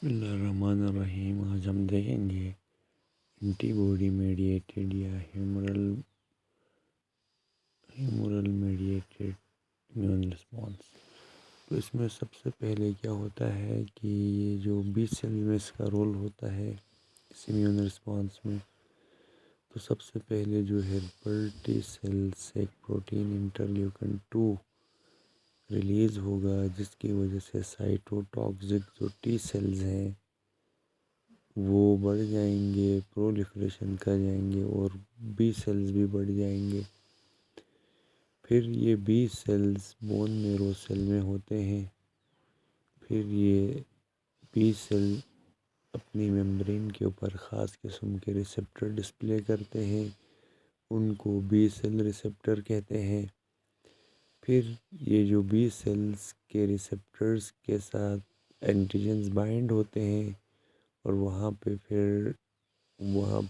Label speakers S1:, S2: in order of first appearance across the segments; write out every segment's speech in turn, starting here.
S1: بسم اللہ الرحمن الرحیم۔ آج ہم دیکھیں گے اینٹی باڈی میڈیٹڈ یا ہیمورل میڈیٹڈ امیون رسپانس۔ تو اس میں سب سے پہلے کیا ہوتا ہے کہ یہ جو بی سیل میں اس کا رول ہوتا ہے اس امیون رسپانس میں، تو سب سے پہلے جو ہیلپر ٹی سیل سے ایک پروٹین انٹرلیوکن 2 ریلیز ہوگا، جس کی وجہ سے سائٹوٹاکسک جو ٹی سیلز ہیں وہ بڑھ جائیں گے، پرولیفریشن کر جائیں گے اور بی سیلز بھی بڑھ جائیں گے۔ پھر یہ be sales bone Meru cell میں ہوتے ہیں۔ پھر یہ بی سیل اپنی ممبرین کے اوپر خاص قسم کے ریسپٹر ڈسپلے کرتے ہیں، ان کو بی سیل ریسپٹر کہتے ہیں۔ پھر یہ جو بی سیلز کے ریسپٹرز کے ساتھ اینٹیجنز بائنڈ ہوتے ہیں اور وہاں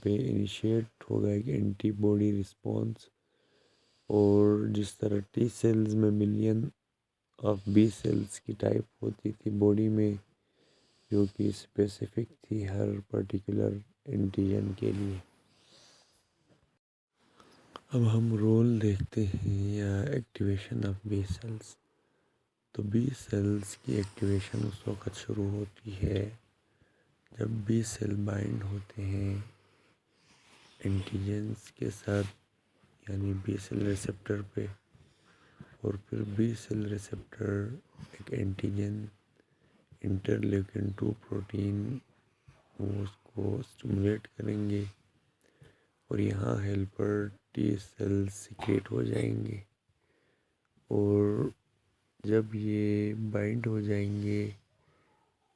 S1: پہ انیشیٹ ہوگا ایک اینٹی باڈی رسپانس، اور جس طرح ٹی سیلز میں ملین آف بی سیلز کی ٹائپ ہوتی تھی باڈی میں، جو کہ اسپیسیفک تھی ہر پرٹیکولر اینٹیجن کے لیے۔ اب ہم رول دیکھتے ہیں یا ایکٹیویشن آف بی سیلز۔ تو بی سیلز کی ایکٹیویشن اس وقت شروع ہوتی ہے جب بی سیل بائنڈ ہوتے ہیں اینٹیجنز کے ساتھ، یعنی بی سیل ریسپٹر پہ، اور پھر بی سیل ریسپٹر ایک اینٹیجن انٹرلیوکن 2 پروٹین اس کو اسٹیمولیٹ کریں گے اور یہاں ہیلپر ٹی سیلز سیکریٹ ہو جائیں گے، اور جب یہ بائنڈ ہو جائیں گے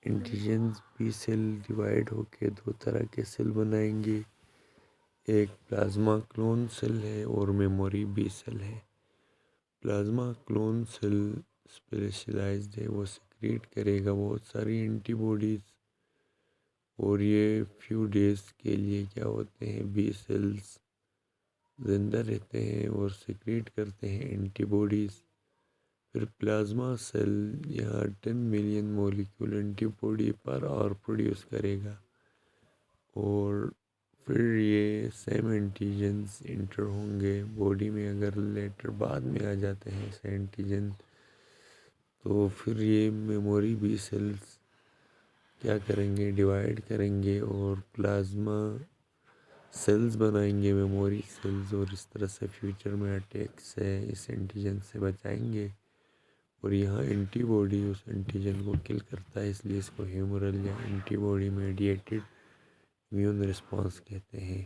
S1: اینٹیجنز بی سیل ڈیوائڈ ہو کے 2 طرح کے سیل بنائیں گے، ایک پلازما کلون سیل ہے اور میموری بی سیل ہے۔ پلازما کلون سیل اسپیشلائزڈ ہے، وہ سیکریٹ کرے گا بہت ساری اینٹی باڈیز، اور یہ فیو ڈیز کے لیے کیا ہوتے ہیں بی سیلز زندہ رہتے ہیں اور سیکریٹ کرتے ہیں اینٹی باڈیز۔ پھر پلازما سیل یہاں 10 ملین مولیکول اینٹی باڈی پر آور پروڈیوس کرے گا، اور پھر یہ سیم اینٹیجنز انٹر ہوں گے باڈی میں۔ اگر لیٹر بعد میں آ جاتے ہیں ایسے اینٹیجن، تو پھر یہ میموری بی سیلز کیا کریں گے، ڈیوائڈ کریں گے اور پلازما سیلز بنائیں گے، میموری سیلز، اور اس طرح سے فیوچر میں اٹیک سے اس اینٹیجن سے بچائیں گے۔ اور یہاں اینٹی باڈی اس اینٹیجن کو کل کرتا ہے، اس لیے اس کو ہیمورل یا antibody mediated immune response کہتے ہیں۔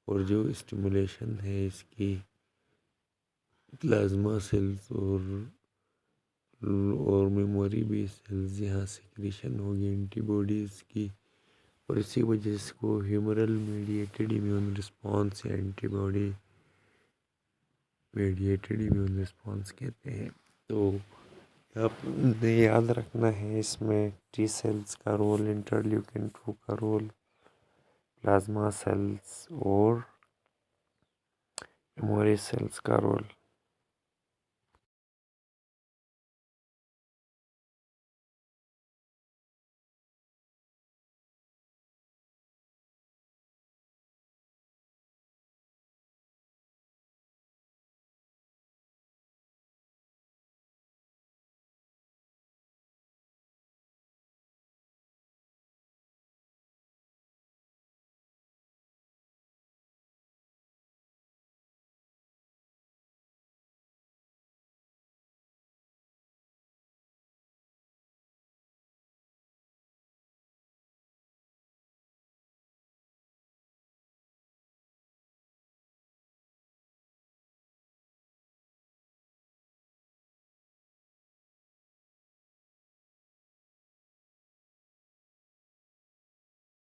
S1: اور جو اسٹیمولیشن ہے اس کی پلازما سیلز اور میموری بی سیلز، یہاں سیکریشن ہوگی اینٹی باڈیز کی، اور اسی وجہ سے اس کو ہیمورل میڈیٹڈ امیون رسپانس یا antibody mediated immune response کہتے ہیں۔ تو آپ نے یاد رکھنا ہے اس میں ٹی سیلز کا رول، انٹرلیوکن 2 کا رول، پلازما سیلز اور میموری سیلز کا رول۔